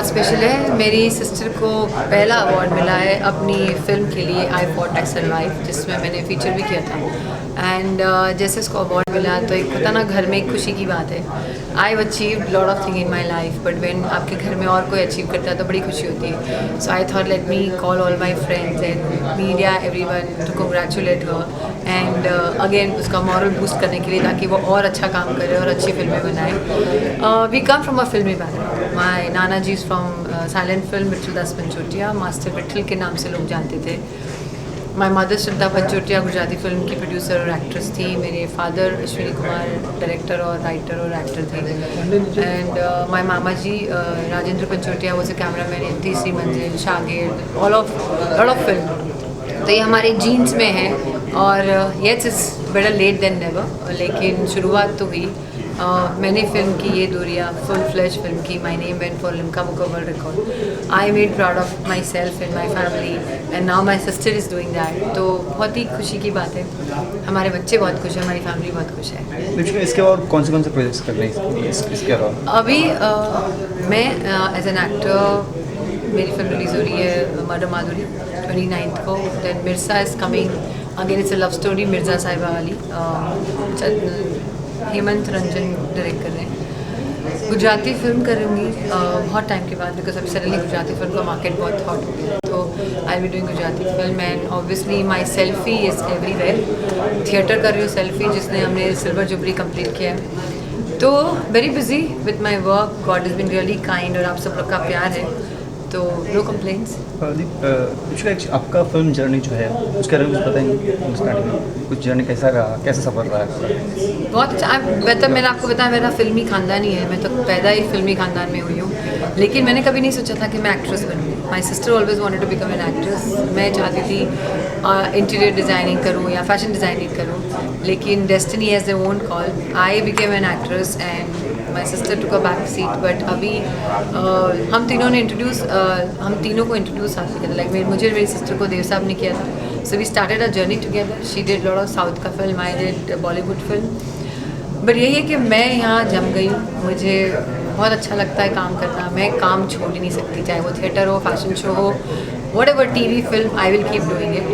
Special है। मेरी sister को पहला अवार्ड मिला है अपनी फिल्म के लिए, आई फॉट आई सर्वाइव, जिसमें मैंने फीचर भी किया था। एंड जैसे उसको अवार्ड मिला तो एक होता ना, घर में एक खुशी की बात है। I have achieved lot of thing in my life, but when आपके घर में और कोई अचीव करता है तो बड़ी खुशी होती है। So I thought let me call all my friends and media everyone to congratulate her and again उसका मॉरल बूस्ट करने के लिए, ताकि वो और अच्छा काम करे और अच्छी फिल्में बनाए। वी कम फ्रॉम अ फिल्मी background. My nana ji is from silent film Vitthal Das Panchotia, master Vitthal के नाम से लोग जानते थे। My mother Shraddha Panchotia Gujarati film की प्रोड्यूसर और एक्ट्रेस थी। मेरे फादर अश्विनी कुमार डायरेक्टर और राइटर और एक्टर थे। एंड माई मामा जी राजेंद्र पंचोटिया वो से camera man in Teesri Manzil, Shagird, all of lot of film. तो ये हमारे जीन्स में है और yes it's better late then never, लेकिन शुरुआत तो हुई। मैंने फिल्म की ये दूरिया फुल फ्लैश फिल्म की, my name went for Limca book of world record. I made proud of my self and my family and now my sister is doing that. तो बहुत ही खुशी की बात है। हमारे बच्चे बहुत खुश हैं, हमारी फैमिली बहुत खुश है। इसके और कौन से प्रोजेक्ट्स कर रहे हैं इसके अलावा? अभी मैं एज एन एक्टर, मेरी फिल्म रिलीज़ हो रही है मर्डर माधुरी 29 को। Then Mirza is coming again, it's a love story Mirza Sahiba वाली, हेमंत रंजन डायरेक्ट कर रहे हैं। गुजराती फिल्म करूँगी बहुत टाइम के बाद, बिकॉज अभी सडनली गुजराती फिल्म का मार्केट बहुत हॉट हो गया। तो I be doing Gujarati film and obviously my selfie is everywhere. Theatre कर रही हूँ सेल्फी, जिसने हमने सिल्वर जुबली कंप्लीट किया है। तो very busy with my work, God is been really kind और आप सब लोग का प्यार है, तो नो कंप्लेंट्स। आपका फिल्म जर्नी जो है उसके बारे में कुछ बताएंगे? स्टार्टिंग में कुछ जर्नी कैसा रहा, कैसा सफ़र रहा है? बहुत अच्छा। मतलब मैंने आपको बताया मेरा फिल्मी खानदान ही है, मैं तो पैदा ही फिल्मी खानदान में हुई हूँ, लेकिन मैंने कभी नहीं सोचा था कि मैं एक्ट्रेस बनूँगी। My sister always wanted to become an actress. मैं चाहती थी इंटीरियर डिज़ाइनिंग करूँ या फैशन डिज़ाइनिंग करूँ, लेकिन destiny has their own call. I became an actress and my sister took a back seat. But अभी हम तीनों को इंट्रोड्यूस साथ में किया था। लाइक मुझे मेरी सिस्टर को देव साहब ने किया था। So we started a journey together. She did lot of south का film, I did Bollywood film. But यही है कि मैं यहाँ जम गई हूँ, मुझे बहुत अच्छा लगता है काम करना। मैं काम छोड़ ही नहीं सकती, चाहे वो थिएटर हो, फैशन शो हो, what ever TV film, I will keep doing it.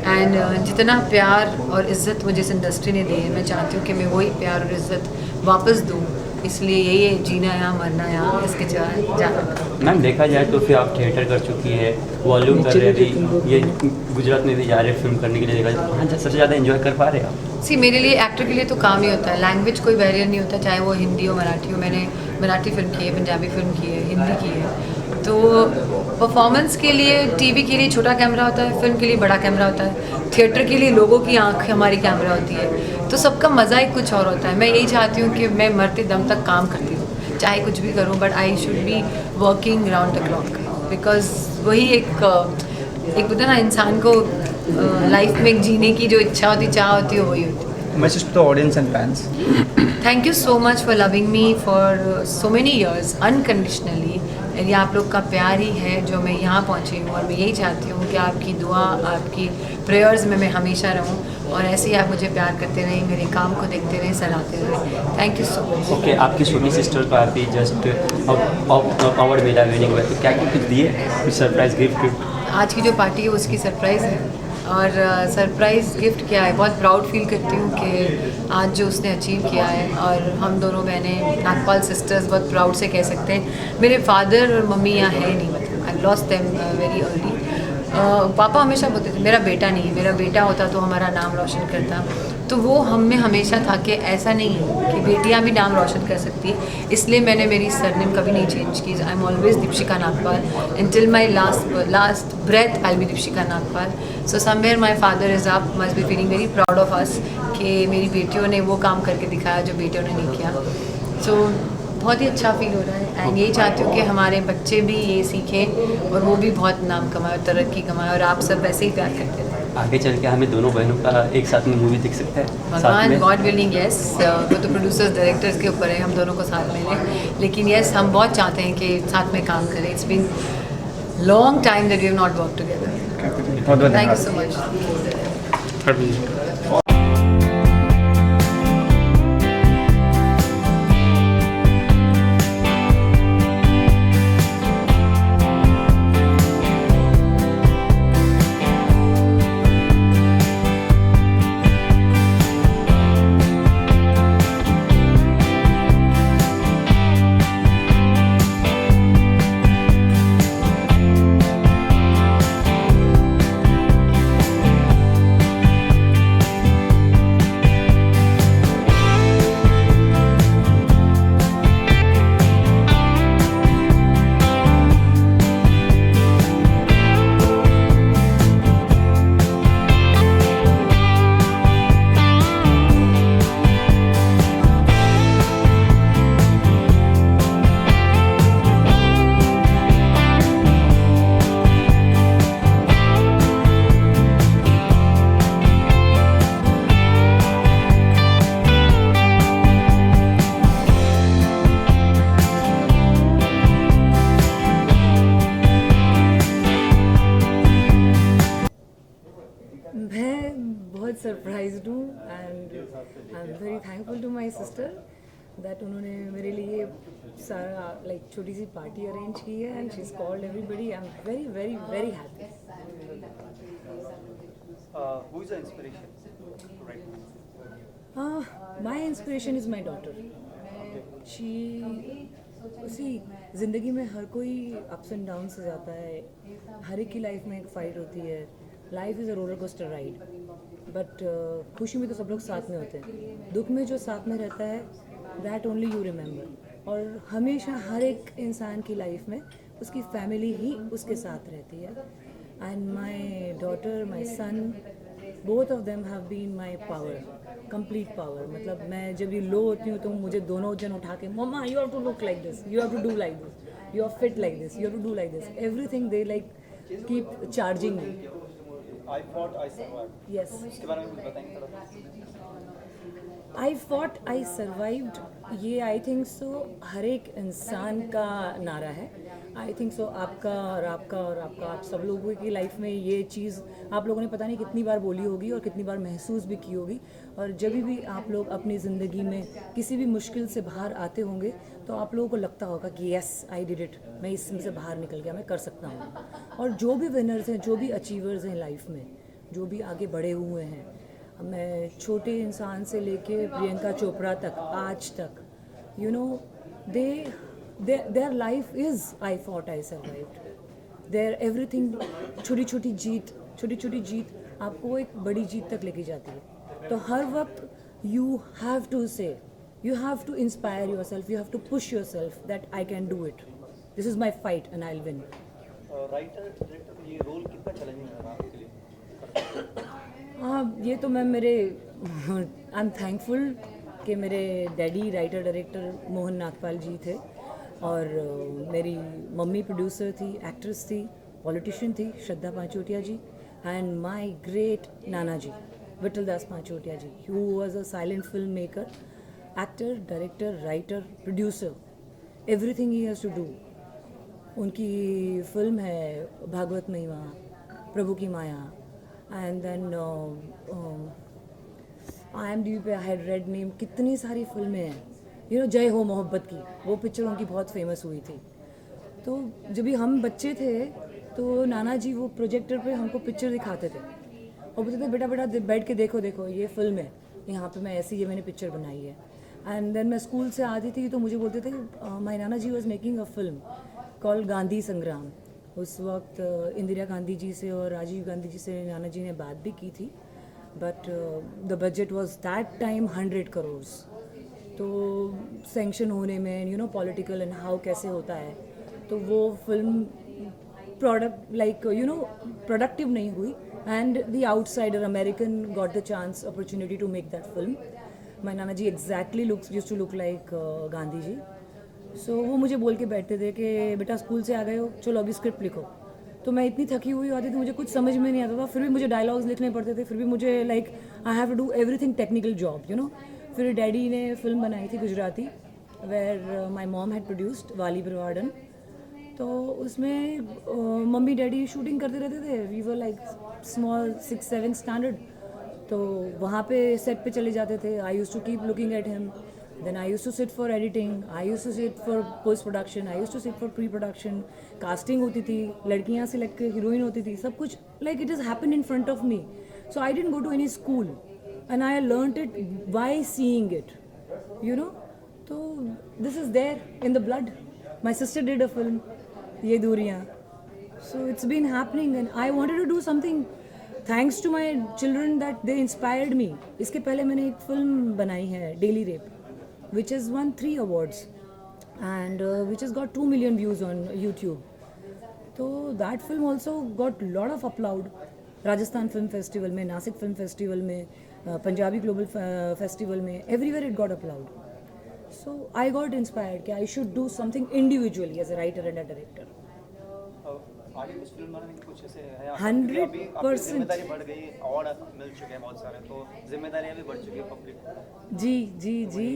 And जितना प्यार और इज़्ज़त मुझे इस इंडस्ट्री ने दी है, मैं चाहती हूँ कि मैं वही प्यार और इज़्ज़त वापस दूँ। इसलिए यही है, जीना यहाँ मरना यहाँ, इसके जाना। मैम देखा जाए तो फिर आप थिएटर कर चुकी है, बॉलीवुड कर रहे थे, ये गुजरात में भी जा रहे फिल्म करने के लिए, देखा जाए हाँ सबसे ज़्यादा एंजॉय कर पा रहे हैं आप? सी मेरे लिए एक्टर के लिए तो काम ही होता है, लैंग्वेज कोई बैरियर नहीं होता, चाहे वो हिंदी हो मराठी हो। मैंने मराठी फिल्म की है, पंजाबी फिल्म की है, हिंदी की है। तो परफॉर्मेंस के लिए टीवी के लिए छोटा कैमरा होता है, फिल्म के लिए बड़ा कैमरा होता है, थिएटर के लिए लोगों की आँख हमारी कैमरा होती है। तो सबका मज़ा ही कुछ और होता है। मैं यही चाहती हूँ कि मैं मरते दम तक काम करती हूँ, चाहे कुछ भी करूँ, but I should be working round the clock, because वही एक होता है ना, इंसान को लाइफ में जीने की जो इच्छा होती, चाह होती है, वही होती है। Message to the audience and fans. Thank you so much for loving me for so many years unconditionally. ये आप लोग का प्यार ही है जो मैं यहाँ पहुँची हूँ, और मैं यही चाहती हूँ कि आपकी दुआ, आपकी प्रेयर्स में मैं हमेशा रहूँ, और ऐसे ही आप मुझे प्यार करते रहें, मेरे काम को देखते रहें, सराहते रहें। Thank you so much. Okay, आपकी छोटी सिस्टर को अभी जस्ट अवार्ड मिला विनिंग हुआ, तो क्या कुछ दिए, कुछ सरप्राइज गिफ्ट? आज की जो पार्टी है उसकी सरप्राइज़ है, और सरप्राइज़ गिफ्ट क्या है, बहुत प्राउड फील करती हूँ कि आज जो उसने अचीव किया है, और हम दोनों बहनें नागपाल सिस्टर्स बहुत प्राउड से कह सकते हैं। मेरे फादर और मम्मी यहाँ है नहीं, मतलब I lost them very early. पापा हमेशा बोलते थे मेरा बेटा नहीं है, मेरा बेटा होता तो हमारा नाम रोशन करता। तो वो हम में हमेशा था कि ऐसा नहीं है कि बेटियां भी नाम रोशन कर सकती है, इसलिए मैंने मेरी सरनेम कभी नहीं चेंज की। I am always Deepshikha Nagpal, until my last breath I'll be Deepshikha Nagpal. So somewhere my father is up, must be feeling very proud of us कि मेरी बेटियों ने वो काम करके दिखाया जो बेटियों ने नहीं किया। सो बहुत ही अच्छा फील हो रहा है, एंड यही चाहती हूँ कि हमारे बच्चे भी ये सीखें और वो भी बहुत नाम कमाए और तरक्की कमाए, और आप सब वैसे ही प्यार करते रहें। आगे चल के हमें दोनों बहनों का एक साथ में मूवी दिख सकता है? भगवान, गॉड विलिंग, यस। वो तो प्रोड्यूसर्स डायरेक्टर्स के ऊपर है, हम दोनों को साथ में लें, लेकिन यस हम बहुत चाहते हैं कि साथ में काम करें। It's been long time that we have not work together. Thank you so much. बहुत सरप्राइज्ड हूँ and I am very thankful to my sister that उन्होंने मेरे लिए सारा लाइक छोटी सी पार्टी अरेंज की है and she is called everybody. I am very very very happy. Who is the inspiration right now? My inspiration is my daughter. She उसी ज़िंदगी में हर कोई अप्स एंड डाउन से जाता है. हर एक की लाइफ में एक फ़ाइट होती है. Life is a roller coaster ride. But खुशी में तो सब लोग साथ में होते हैं. दुख में जो साथ में रहता है दैट ओनली यू रिमेंबर. और हमेशा हर एक इंसान की लाइफ में उसकी फैमिली ही उसके साथ रहती है. And my daughter, my son, both of them have been my power, complete power. मतलब मैं जब ये लो होती हूँ तो मुझे दोनों जन उठा के मम्मा you have to look like this, you have to do like this, you are fit like this, you have to do like this. Everything they like keep charging me. I fought, I survived. Yes, इसके बारे में कुछ बताएंगे थोड़ा? I fought I survived. ये I think so हर एक इंसान का नारा है. आई थिंक सो आपका और आपका और आपका, आप सब लोगों की लाइफ में ये चीज़ आप लोगों ने पता नहीं कितनी बार बोली होगी और कितनी बार महसूस भी की होगी. और जब भी आप लोग अपनी ज़िंदगी में किसी भी मुश्किल से बाहर आते होंगे तो आप लोगों को लगता होगा कि येस आई डिड इट, मैं इसमें से बाहर निकल गया, मैं कर सकता हूँ. और जो भी विनर्स हैं, जो भी अचीवर्स हैं लाइफ में, जो भी आगे बढ़े हुए हैं, मैं छोटे इंसान से लेके प्रियंका चोपड़ा तक, आज तक, you know, their life is I fought I survived. Their everything. छोटी छोटी जीत आपको एक बड़ी जीत तक लेके जाती है. तो हर वक्त you have to say, you have to inspire yourself, you have to push yourself that I can do it. This is my fight and I will win. Writer director ये role कितना challenging रहा आपके लिए? हाँ, ये तो मैं मेरे आई एम थैंकफुल कि मेरे daddy writer director Mohan Nagpal ji थे और मेरी मम्मी प्रोड्यूसर थी, एक्ट्रेस थी, पॉलिटिशियन थी Shraddha Panchotia ji, and my great nana ji Vithal Das Panchotia ji, who was a silent film maker, actor, director, writer, producer, everything he has to do. उनकी फिल्म है भागवत महिमा, प्रभु की माया, एंड देन IMDb पे आई हैड रेड नेम, कितनी सारी फिल्में हैं. यू नो, जय हो मोहब्बत की, वो पिक्चर उनकी बहुत फेमस हुई थी. तो जब भी हम बच्चे थे तो नाना जी वो प्रोजेक्टर पे हमको पिक्चर दिखाते थे और बोलते थे बेटा बेटा बैठ के देखो देखो ये फिल्म है, यहाँ पे मैं ऐसी ये मैंने पिक्चर बनाई है. एंड देन मैं स्कूल से आती थी तो मुझे बोलते थे my nana ji was making a film called Gandhi Sangram. उस वक्त इंदिरा गांधी जी से और राजीव गांधी जी से नाना जी ने बात भी की थी. But the budget was that time 100 crore. तो सेंक्शन होने में you know political and how कैसे होता है, तो वो film product like you know productive नहीं हुई. And the outsider American got the chance opportunity to make that film. My nana ji exactly looks used to look like Gandhi ji. So वो मुझे बोल के बैठते थे कि बेटा स्कूल से आ गए हो, चलो अभी स्क्रिप्ट लिखो. तो मैं इतनी थकी हुई आती थी, मुझे कुछ समझ में नहीं आता था, फिर भी मुझे डायलॉग्स लिखने पड़ते थे, फिर भी मुझे like I have to do everything technical job, you know. फिर डैडी ने फिल्म बनाई थी Gujarati, where my mom had produced, वाली ब्रवाडन. तो उसमें मम्मी डैडी शूटिंग करते रहते थे. We were like small 6-7 standard. तो वहाँ पे सेट पे चले जाते थे. I used to keep looking at him. Then I used to sit for editing, I used to sit for post production, I used to sit for pre production. Casting होती थी, लड़कियाँ select के heroine होती थी, सब कुछ like it has happened in front of me. So I didn't go to any school and I learnt it by seeing it, you know. So this is there in the blood. My sister did a film, ये दूरियाँ. So it's been happening and I wanted to do something thanks to my children that they inspired me. इसके पहले मैंने एक film बनाई है daily rape, which has won 3 awards and which has got 2 million views on YouTube. So that film also got lot of applaud. Rajasthan film festival में, Nashik film festival में, Punjabi global festival में, everywhere it got applaud. So I got inspired कि I should do something individually as a writer and a director. आगे कुछ film बनाने की कुछ ऐसे है? 100% जिम्मेदारी बढ़ गई, अवार्ड मिल चुके हैं बहुत सारे, तो जिम्मेदारियाँ भी बढ़ चुकी है पब्लिक. जी जी जी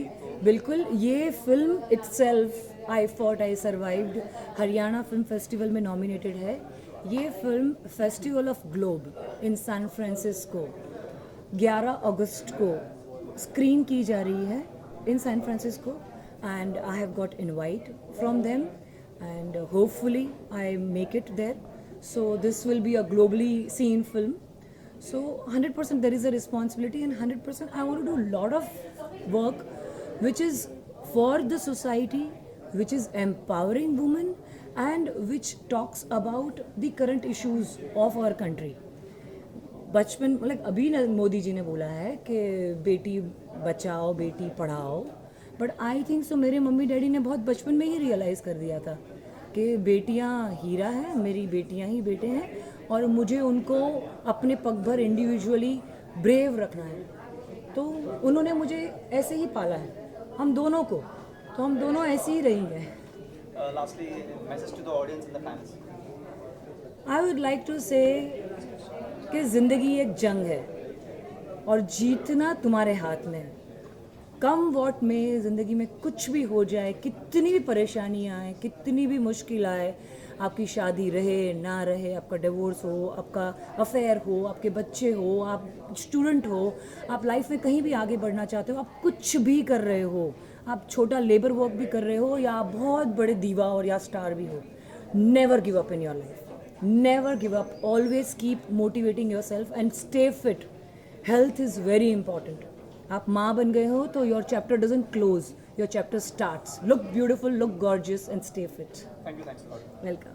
बिल्कुल. ये film itself I fought I survived Haryana film festival में नॉमिनेटेड है. ये film festival of globe in San Francisco 11 अगस्त को स्क्रीन की जा रही है in San Francisco and I have got invite from them and hopefully I make it there. So this will be a globally seen film. So 100% there is a responsibility and 100% I want to do a lot of work which is for the society, which is empowering women and which talks about the current issues of our country. बचपन मतलब अभी न मोदी जी ने बोला है कि Beti Bachao Beti Padhao, but I think so मेरे mummy daddy ने बहुत बचपन में ही रियलाइज़ कर दिया था कि बेटियां हीरा हैं, मेरी बेटियां ही बेटे हैं और मुझे उनको अपने पग भर इंडिविजुअली ब्रेव रखना है. तो उन्होंने मुझे ऐसे ही पाला है, हम दोनों को, तो हम दोनों ऐसे ही रहेंगे. Lastly, message to the audience and the fans. I would like to say कि ज़िंदगी एक जंग है और जीतना तुम्हारे हाथ में है. कम वॉट में ज़िंदगी में कुछ भी हो जाए, कितनी भी परेशानियाँ आए, कितनी भी मुश्किल आए, आपकी शादी रहे ना रहे, आपका डिवोर्स हो, आपका अफेयर हो, आपके बच्चे हो, आप स्टूडेंट हो, आप लाइफ में कहीं भी आगे बढ़ना चाहते हो, आप कुछ भी कर रहे हो, आप छोटा लेबर वर्क भी कर रहे हो या आप बहुत बड़े दीवा और या स्टार भी हो, never give up in your life. Never give up. Always keep motivating your self and stay fit. Health is very important. आप माँ बन गए हो तो your chapter doesn't close, your chapter starts. Look beautiful, look gorgeous and stay fit. Thank you, thanks a lot. Welcome.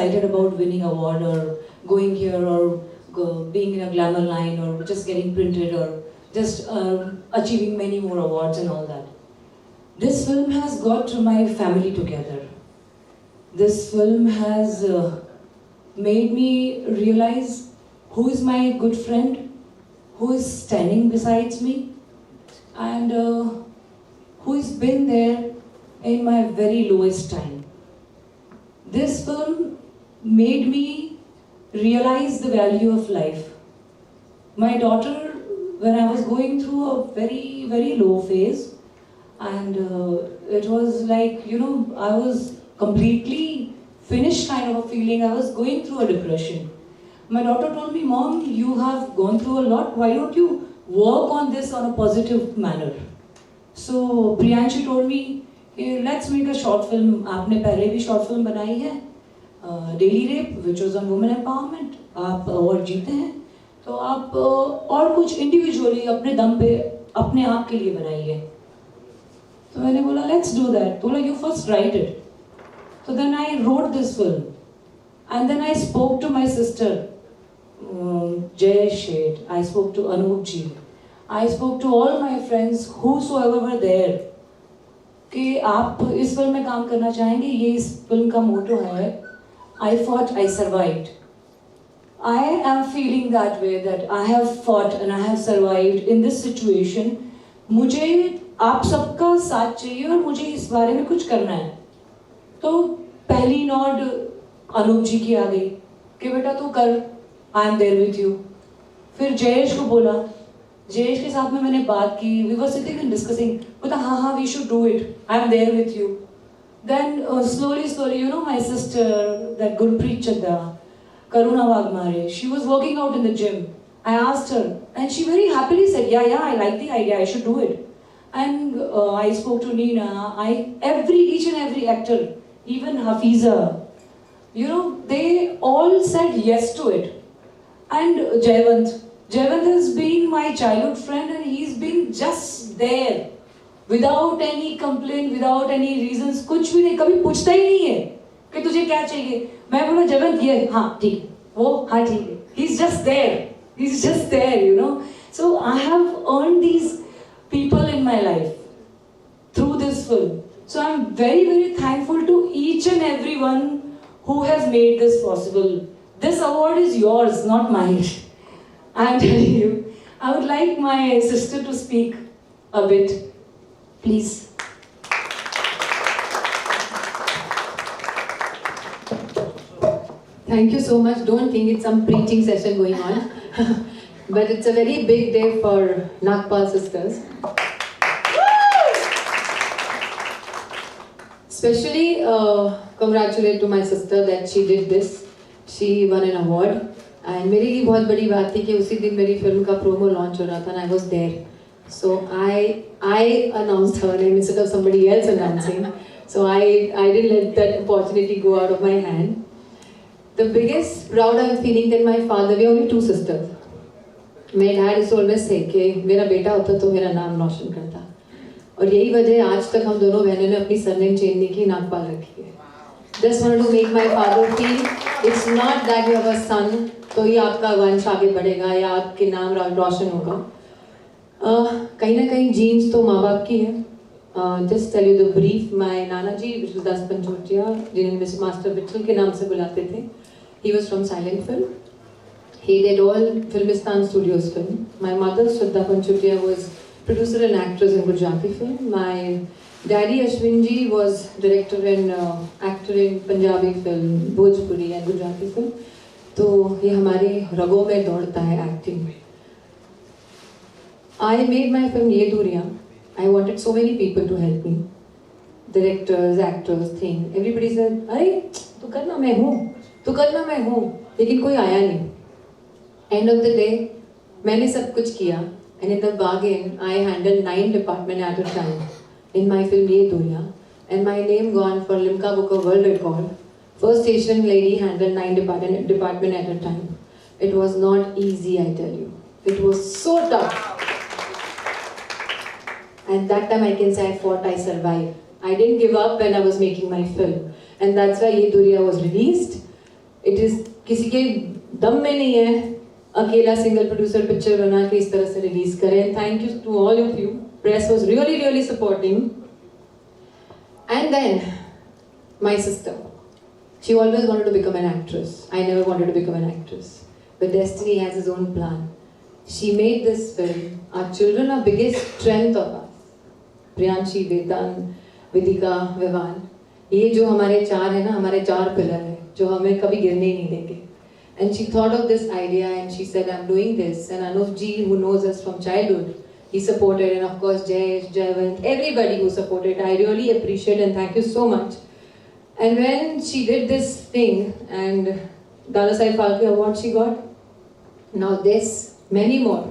excited about winning award or going here or being in a glamour line or just getting printed or just achieving many more awards and all that. This film has got my family together. This film has made me realize who is my good friend, who is standing beside me, and who has been there in my very lowest time. This film made me realize the value of life. My daughter, when I was going through a very, very low phase, and it was like, you know, I was completely finished kind of a feeling. I was going through a depression. My daughter told me, Mom, you have gone through a lot. Why don't you work on this on a positive manner? So Priyanshi told me, hey, let's make a short film. आपने पहले भी short film बनाई है, Daily Rape, which was on women empowerment. आप award जीते हैं, तो आप और कुछ individually अपने दम पे अपने आप के लिए बनाइए. तो मैंने बोला let's do that. तो बोला you first write it. So then I wrote this film, and then I spoke to my sister, Jay Sheth. I spoke to Anup ji. I spoke to all my friends, whosoever were there, कि आप इस film में काम करना चाहेंगे. ये इस film का मोटो है, I fought, I survived. I am feeling that way, that I have fought and I have survived in this situation. मुझे आप सबका साथ चाहिए और मुझे इस बारे में कुछ करना है. तो पहली नोट अनूप जी की आ गई कि बेटा तू कर, I am there with you. फिर जयेश को बोला, जयेश के साथ में मैंने बात की, we were sitting and discussing, बोला हाँ हाँ we should do it, I am there with you. Then slowly you know my sister, that Gurpreet Chadda, Karuna Wagmare, she was working out in the gym. I asked her and she very happily said yeah I like the idea, I should do it. And I spoke to Nina, each and every actor, even Hafiza, you know, they all said yes to it. And Jayavant has been my childhood friend and he's been just there without any complaint, without any reasons. कुछ भी नहीं, कभी पूछता ही नहीं है कि तुझे क्या चाहिए. मैं बोला जयवंत ये हाँ ठीक है, वो हाँ ठीक है. He's just there, you know. So I have earned these people in my life through this film. So I'm very, very thankful to each and everyone who has made this possible. This award is yours, not mine. I'm telling you. I would like my sister to speak a bit. Please. Thank you so much. Don't think it's some preaching session going on. But it's a very big day for Nagpal sisters. Especially congratulate to my sister that she did this. She won an award. And मेरे लिए बहुत बड़ी बात थी कि उसी दिन मेरी फिल्म का प्रोमो लॉन्च हो रहा था and I was there. So I announced her name instead of somebody else announcing. So I didn't let that opportunity go out of my hand. The biggest proud I'm feeling that my father, we are only two sisters. My dad used to always say कि मेरा बेटा होता तो मेरा नाम रोशन करता. और यही वजह आज तक हम दोनों बहनों ने अपनी सरनेम चेंज नहीं की, नागपाल रखी है. Just wanted to make my father feel it's not that you have a son तो ही आपका वंश आगे बढ़ेगा या आपके नाम रोशन होगा. कहीं ना कहीं जीन्स तो माँ बाप की है. Just tell you the brief. My नाना जी विष्णुदास पंचोटिया, जिन्हें मिस मास्टर विठल के नाम से बुलाते थे, he was from silent film. He did all Filmistan Studios film. My mother Shraddha Panchotia was producer and actress in Gujarati film. My daddy Ashwin ji was director and actor in Punjabi film, Bhojpuri and Gujarati film. तो ये हमारे रगों में दौड़ता है acting. I made my film ये दूरियां. I wanted so many people to help me. Directors, actors, thing. Everybody said, अरे तू करना मैं हूँ, तू करना मैं हूँ, लेकिन कोई आया नहीं. End of the day, मैंने सब कुछ किया. And in the bargain, I handled 9 departments at a time in my film ये दूरियां. And my name gone for Limca Book of World Record. First Asian lady handled 9 departments at a time. It was not easy, I tell you. It was so tough. And that time I can say I fought, I survived. I didn't give up when I was making my film. And that's why Ye Duriya was released. It is किसी के दम में नहीं है अकेला single producer picture बना के इस तरह से रिलीज करें. Thank you to all of you. Press was really, really supporting. And then, my sister. She always wanted to become an actress. I never wanted to become an actress. But destiny has its own plan. She made this film. Our children are biggest strength of us. Priyanshi, Vedant, Vidika, Vivan. ये जो हमारे चार है ना, हमारे चार pillar हैं, जो हमें कभी गिरने ही नहीं देंगे. And she thought of this idea and she said, I'm doing this. And Anup ji, who knows us from childhood, he supported, and of course Jayesh, Jayavant, everybody who supported. I really appreciate and thank you so much. And when she did this thing, and Dada Sai Phalke award she got, now this, many more.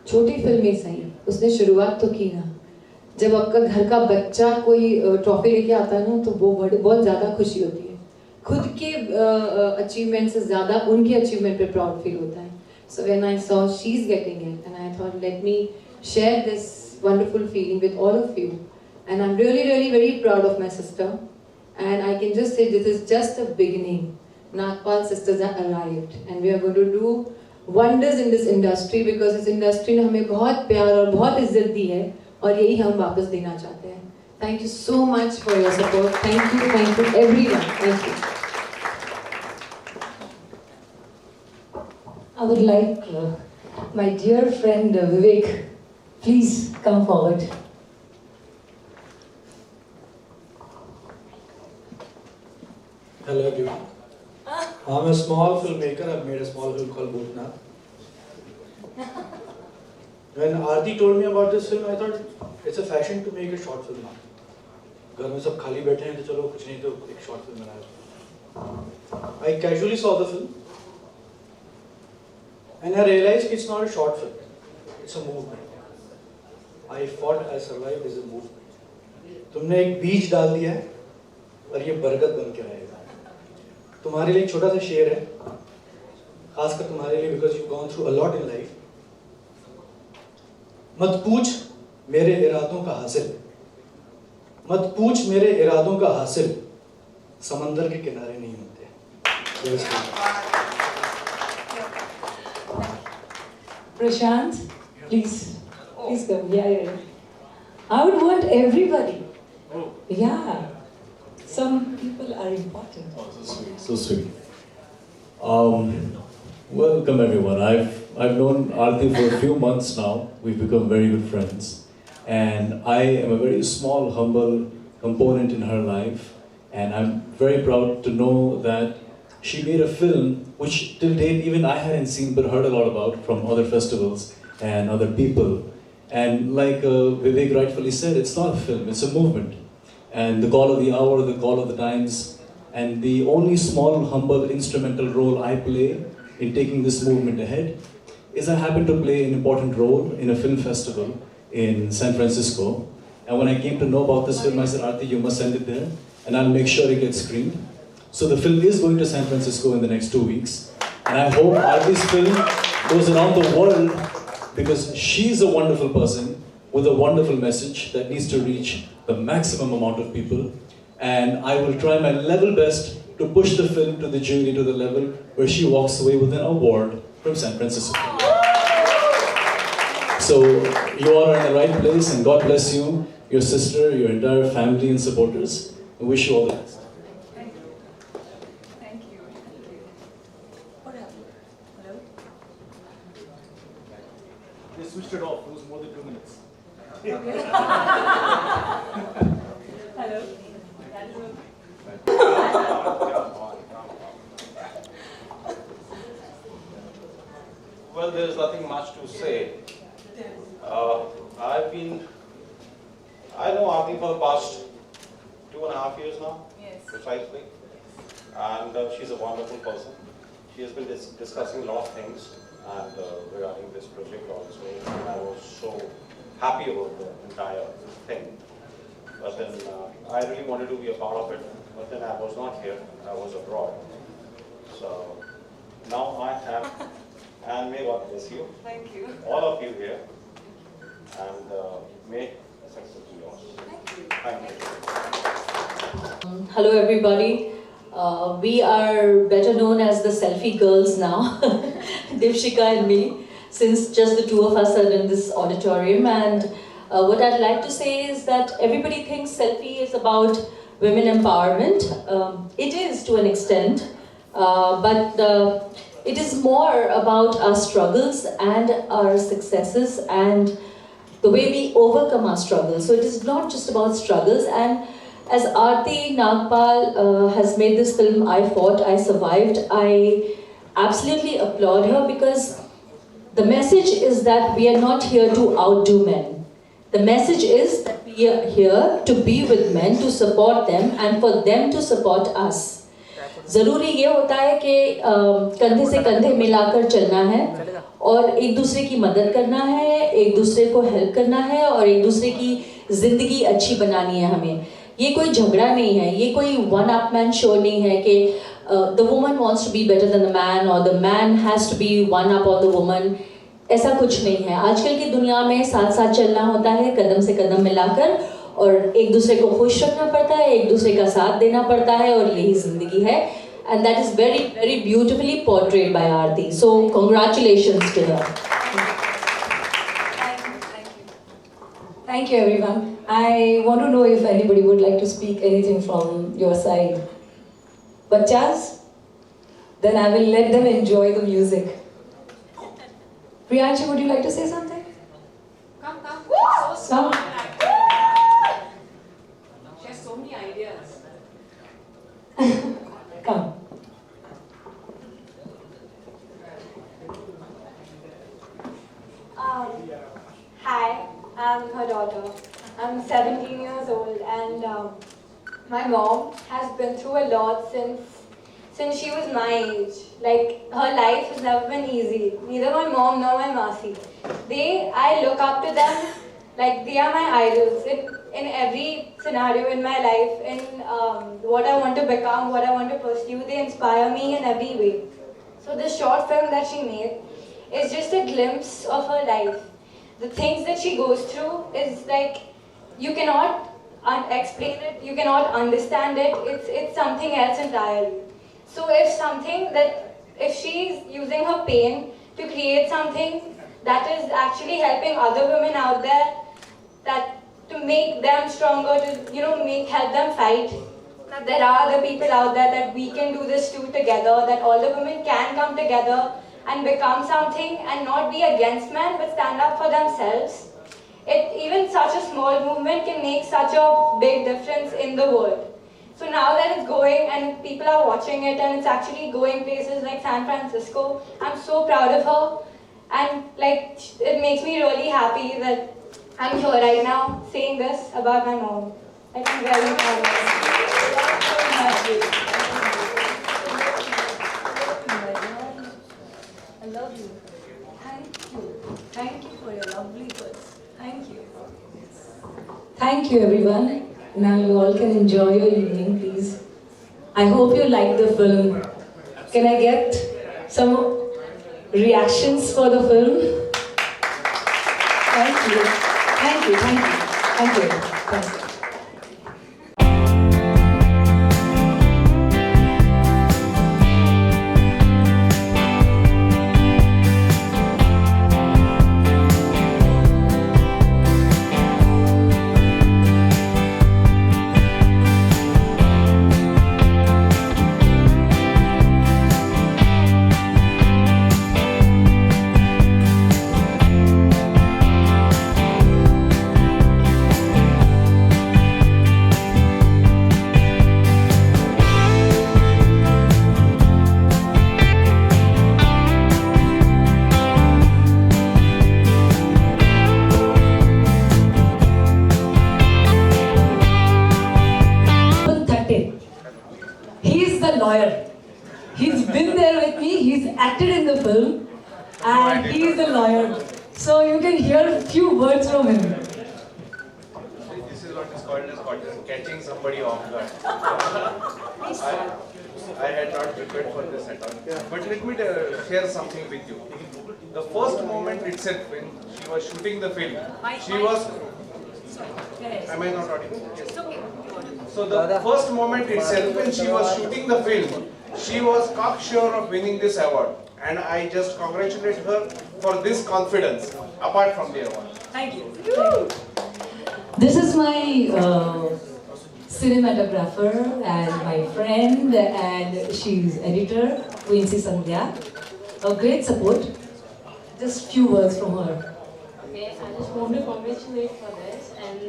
छोटी फिल्में सही, उसने शुरुआत तो की ना. जब आपका घर का बच्चा कोई ट्रॉफी लेके आता है ना, तो वो बहुत ज़्यादा खुशी होती है. खुद के अचीवमेंट से ज़्यादा उनके अचीवमेंट पे प्राउड फील होता है. So when I saw she's getting it, and I thought, let me share this wonderful feeling with all of you. And I'm really, really very proud of my sister. And I can just say this is just a beginning. Nagpal sisters are arrived. And we are going to do wonders in this industry because this industry ने हमें बहुत प्यार और बहुत इज्जत दी है और यही हम वापस देना चाहते हैं. Thank you so much for your support. Thank you everyone. Thank you. I would like my dear friend Vivek, please come forward. Hello everyone. I'm a small filmmaker. I've made a small film called Bhutnath. When Aarti told me about this film, I thought it's a fashion to make a short film now. घर में सब खाली बैठे हैं तो चलो कुछ नहीं तो एक short film बनाया. I casually saw the film and I realized it's not a short film. It's a movement. I fought, I survived is a movement. तुमने एक बीज डाल दिया है और ये बरगद बन के रहेगा. तुम्हारे लिए एक छोटा सा शेर है, खासकर तुम्हारे लिए because you've gone through a lot in life. मत पूछ मेरे इरादों का हासिल, मत पूछ मेरे इरादों का हासिल, समंदर के किनारे नहीं होते. Prashant, please come. Yeah. I would want everybody. Yeah. Some people are important. Oh, so sweet. Welcome everyone. I've known Aarti for a few months now. We've become very good friends, and I am a very small, humble component in her life. And I'm very proud to know that she made a film which till date even I hadn't seen but heard a lot about from other festivals and other people. And like Vivek rightfully said, it's not a film; it's a movement. And the call of the hour, the call of the times, and the only small, humble, instrumental role I play in taking this movement ahead is I happen to play an important role in a film festival in San Francisco. And when I came to know about this film, I said, Aarti, you must send it there, and I'll make sure it gets screened. So the film is going to San Francisco in the next 2 weeks. And I hope Aarti's film goes around the world because she's a wonderful person with a wonderful message that needs to reach the maximum amount of people, and I will try my level best to push the film to the jury to the level where she walks away with an award from San Francisco. So you all are in the right place, and God bless you, your sister, your entire family and supporters. I wish you all the best. They switched it off. It was more than 2 minutes. Hello. Well, there's nothing much to say. I know Aarti for the past 2.5 years now, precisely, and she's a wonderful person. She has been discussing a lot of things, and regarding this project also, and I was so happy about the entire thing. But then I really wanted to be a part of it, but then I was not here, I was abroad. So now I am, and may God bless you. Thank you. All of you here, and may success be yours. Thank you. Hello everybody. We are better known as the selfie girls now, Divshika and me, since just the two of us are in this auditorium. And what I'd like to say is that everybody thinks selfie is about women empowerment. It is to an extent, but it is more about our struggles and our successes and the way we overcome our struggles. So it is not just about struggles. And as Aarti Nagpal has made this film, I Fought, I Survived, I absolutely applaud her, because the message is that we are not here to outdo men. The message is that we are here to be with men, to support them and for them to support us. ज़रूरी ये होता है कि कंधे से कंधे मिलाकर चलना है और एक दूसरे की मदद करना है, एक दूसरे को हेल्प करना है और एक दूसरे की ज़िंदगी अच्छी बनानी है हमें. ये कोई झगड़ा नहीं है, ये कोई वन अप मैन शो नहीं है कि the woman wants to be better than the man और the man has to be one up on the woman. ऐसा कुछ नहीं है. आजकल की दुनिया में साथ साथ चलना होता है, कदम से कदम मिलाकर, और एक दूसरे को खुश रखना पड़ता है, एक दूसरे का साथ देना पड़ता है, और यही ज़िंदगी है. And that is very, very beautifully portrayed by Aarti. So congratulations to her. Thank you, everyone. I want to know if anybody would like to speak anything from your side. Bachas? Then I will let them enjoy the music. Priyanshi, would you like to say something? Come. Come. She has so many ideas. Come. Hi, I'm her daughter. I'm 17 years old, and my mom has been through a lot since she was my age. Like, her life has never been easy. Neither my mom nor my Masi. I look up to them, like they are my idols in every scenario in my life, in what I want to become, what I want to pursue. They inspire me in every way. So this short film that she made is just a glimpse of her life. The things that she goes through is like, you cannot explain it, you cannot understand it, it's something else entirely. So if she's using her pain to create something that is actually helping other women out there, that to make them stronger, to help them fight, that there are other people out there, that we can do this too together, that all the women can come together and become something and not be against men but stand up for themselves. Even such a small movement can make such a big difference in the world. So now that it's going and people are watching it and it's actually going places like San Francisco, I'm so proud of her, and like it makes me really happy that I'm here right now saying this about my mom. Like, I'm very proud of her. I love you. Thank you. Thank you for your lovely words. Thank you. Thank you, everyone. Now you all can enjoy your evening, please. I hope you like the film. Can I get some reactions for the film? Thank you. Thank you. Thank you. Thank you. Thank you. He's been there with me, he's acted in the film, and he's a lawyer. So you can hear a few words from him. This is what is called as catching somebody off guard. I had not prepared for this at all. But let me share something with you. The first moment itself, when she was shooting the film, she was... Am I not audible? Yes. So the first moment itself, when she was shooting the film, she was cocksure of winning this award, and I just congratulate her for this confidence. Apart from the award. Thank you. This is my cinematographer and my friend, and she's editor, Quincy Sandhya. A great support. Just few words from her. Okay, I just want to congratulate for this, and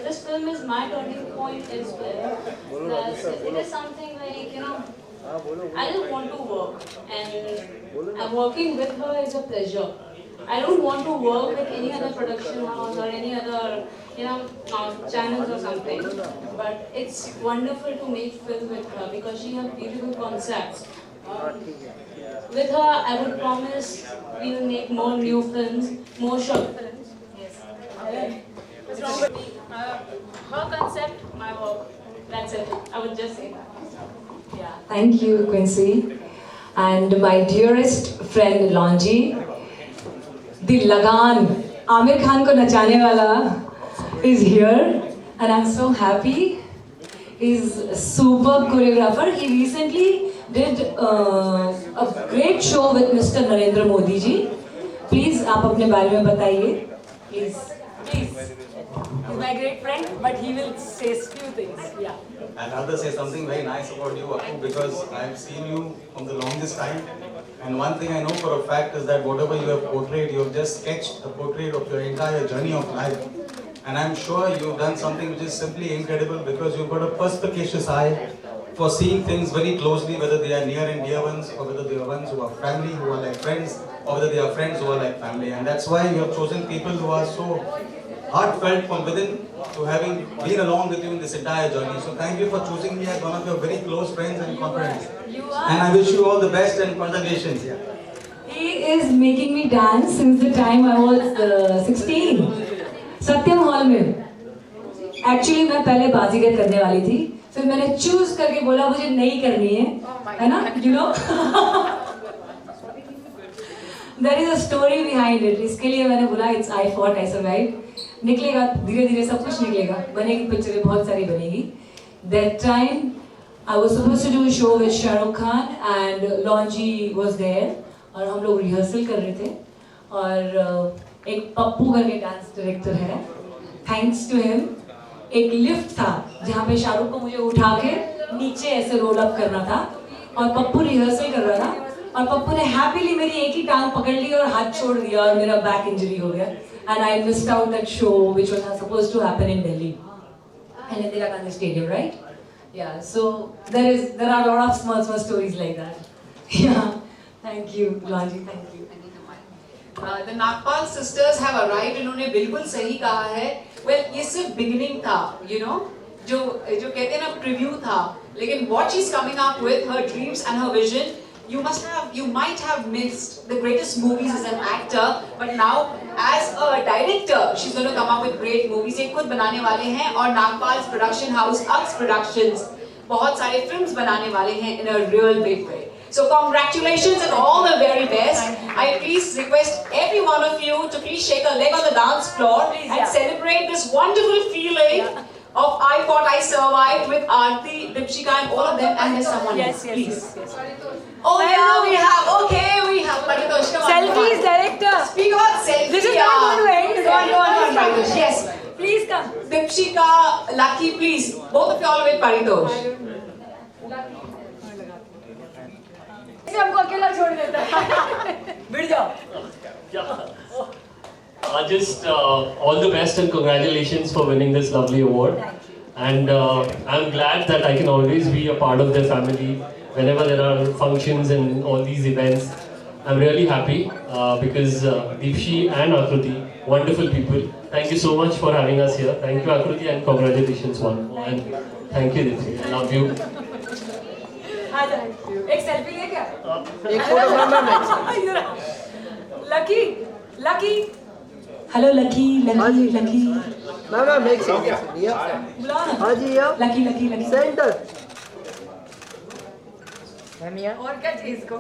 this film is my turning point as well. Plus, it is something like, you know, I just want to work, and working with her is a pleasure. I don't want to work with any other production house or any other, you know, channels or something. But it's wonderful to make film with her because she has beautiful concepts. With her, I would promise we will make more new films, more short films. Yes. What's wrong with me? Her concept, my work. That's it. I would just say that. Yeah. Thank you, Quincy. And my dearest friend Lonji, the Lagan, Amir Khan ko nachane wala, is here, and I'm so happy. He's a superb choreographer. He recently did a great show with Mr. Narendra Modi ji. Please, आप अपने बारे में बताइए. Please. Please. He's my great friend, but he will say few things. Yeah. I'd rather say something very nice about you, Appu, because I've seen you from the longest time. And one thing I know for a fact is that whatever you have portrayed, you have just sketched a portrait of your entire journey of life. And I'm sure you've done something which is simply incredible because you've got a perspicacious eye for seeing things very closely, whether they are near and dear ones, or whether they are ones who are family, who are like friends, or whether they are friends who are like family. And that's why you have chosen people who are so heartfelt from within to having been along with you in this entire journey. So thank you for choosing me as one of your very close friends and confidants. And I wish you all the best and congratulations. Yeah. He is making me dance since the time I was 16. Satyam Hall में. Actually मैं पहले बाजीगर करने वाली थी. फिर मैंने choose करके बोला मुझे नहीं करनी है ना? You know? There is a story behind it. इसके लिए मैंने बोला it's I fought, I survived. निकलेगा धीरे-धीरे सब कुछ निकलेगा. बनेगी पिक्चरें बहुत सारी बनेगी. That time I was supposed to do a show with Shah Rukh Khan and Lonji was there. और हम लोग रिहर्सल कर रहे थे. और एक पप्पू करके डांस डायरेक्टर है. Thanks to him, एक लिफ्ट था जहाँ पे शाहरुख को मुझे उठा के नीचे ऐसे रोल अप करना था और पप्पू रिहर्सल कर रहा था और पप्पू ने हैप्पीली मेरी एक ही टांग पकड़ ली और हाथ छोड़ दिया और मेरा बैक इंजरी हो गया. And I missed out that show which was supposed to happen in Delhi and Indira Gandhi Stadium, right? Yeah. So there are a lot of small stories like that. Yeah. Thank you, Lonji. Thank you. The Nagpal sisters have arrived. इन्होंने बिल्कुल सही कहा है. Well, ये सिर्फ beginning था, you know. जो कहते हैं ना preview था. लेकिन what she's coming up with, her dreams and her vision, you might have missed the greatest movies as an actor, but now as a director, she's going to come up with great movies. ये खुद बनाने वाले हैं और Nagpal's production house, Ux Productions, बहुत सारे films बनाने वाले हैं in a real big way. So congratulations and all the very best. I please request every one of you to please shake a leg on the dance floor and celebrate this wonderful feeling of I Fought, I Survived with Aarti, Dipshika and all of them, and there's someone else, please. Oh yeah, we have Paritosh, come on. Selfies, director. Speak about selfie. This is not going to end. Go on, Paritosh, yes. Please come. Dipshika, Lucky, please. Both of you all with Paritosh. हमको अकेला छोड़ देता है. बिड़ जाओ. Just all the best and congratulations for winning this lovely award. And I'm glad that I can always be a part of the family whenever there are functions and all these events. I'm really happy because Deepshi and Akruti, wonderful people. Thank you so much for having us here. Thank you Akruti and congratulations one. And thank you Deepshi. I love you. एक selfie ले क्या? एक photo ma'am. Lucky. Hello, Lucky. Ma'am एक second. हाँ जी या. Lucky. Centre. और क्या चीज को?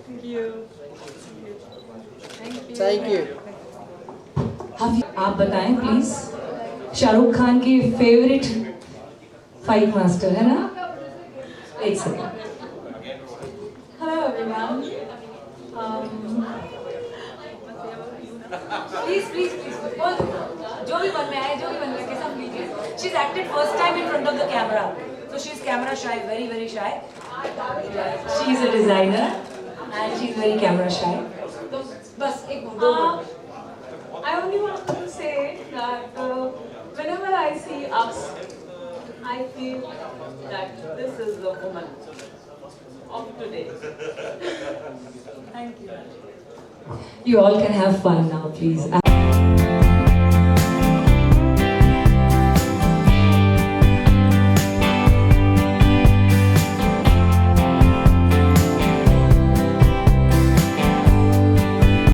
Thank you. Thank you. आप बताएं प्लीज, शाहरुख खान की फेवरेट फाइट मास्टर है ना? एक सेकंड. Hello everyone. Please. बोल जो भी मन में आए, कैसा फील है. She's acted first time in front of the camera, so she's camera shy, very shy. She is a designer and she is very camera shy. तो बस एक दो. I only want to say that whenever I see us, I feel that this is the woman of today. Thank you. You all can have fun now, please.